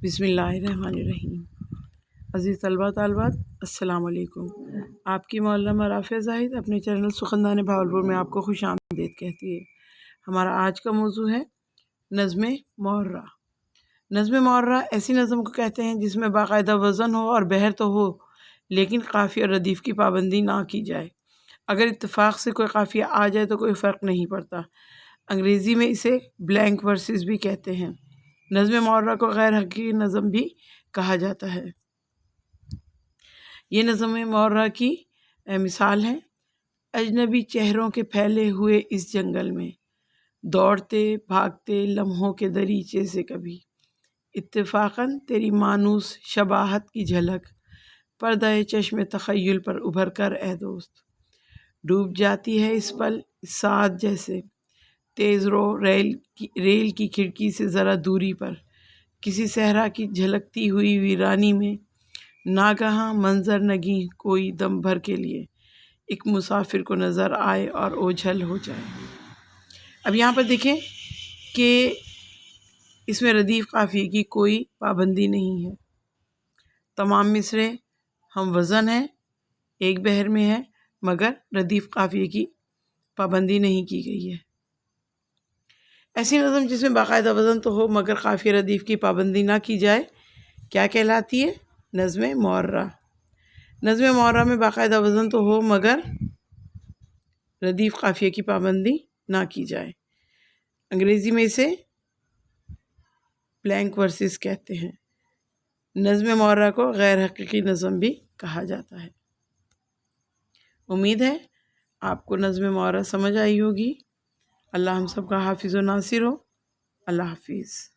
بسم اللہ الرحمن الرحیم۔ عزیز طلبہ طالبات السلام علیکم۔ آپ کی معلمہ رافعہ زاہد اپنے چینل سخندان بھاولپور میں آپ کو خوش آمدید کہتی ہے۔ ہمارا آج کا موضوع ہے نظم معرہ۔ نظم معرہ ایسی نظم کو کہتے ہیں جس میں باقاعدہ وزن ہو اور بحر تو ہو لیکن قافیہ اور ردیف کی پابندی نہ کی جائے۔ اگر اتفاق سے کوئی قافیہ آ جائے تو کوئی فرق نہیں پڑتا۔ انگریزی میں اسے بلینک ورسز بھی کہتے ہیں۔ نظم معرہ کو غیر حقیقی نظم بھی کہا جاتا ہے۔ یہ نظم معرہ کی مثال ہے: اجنبی چہروں کے پھیلے ہوئے اس جنگل میں، دوڑتے بھاگتے لمحوں کے دریچے سے کبھی، اتفاقاً تیری مانوس شباہت کی جھلک پردہ چشم تخیل پر ابھر کر اے دوست، ڈوب جاتی ہے اس پل ساتھ جیسے تیز رو ریل کی کھڑکی سے ذرا دوری پر، کسی صحرا کی جھلکتی ہوئی ویرانی میں ناگہاں منظر نگیں کوئی دم بھر کے لیے ایک مسافر کو نظر آئے اور اوجھل ہو جائے۔ اب یہاں پر دیکھیں کہ اس میں ردیف قافیے کی کوئی پابندی نہیں ہے۔ تمام مصرعے ہم وزن ہیں، ایک بحر میں ہے، مگر ردیف قافیے کی پابندی نہیں کی گئی ہے۔ ایسی نظم جس میں باقاعدہ وزن تو ہو مگر قافیہ ردیف کی پابندی نہ کی جائے کیا کہلاتی ہے؟ نظم معرہ۔ نظم معرہ میں باقاعدہ وزن تو ہو مگر ردیف قافیہ کی پابندی نہ کی جائے۔ انگریزی میں اسے بلینک ورسز کہتے ہیں۔ نظم معرہ کو غیر حقیقی نظم بھی کہا جاتا ہے۔ امید ہے آپ کو نظم معرہ سمجھ آئی ہوگی۔ اللہ ہم سب کا حافظ و ناصر ہو۔ اللہ حافظ۔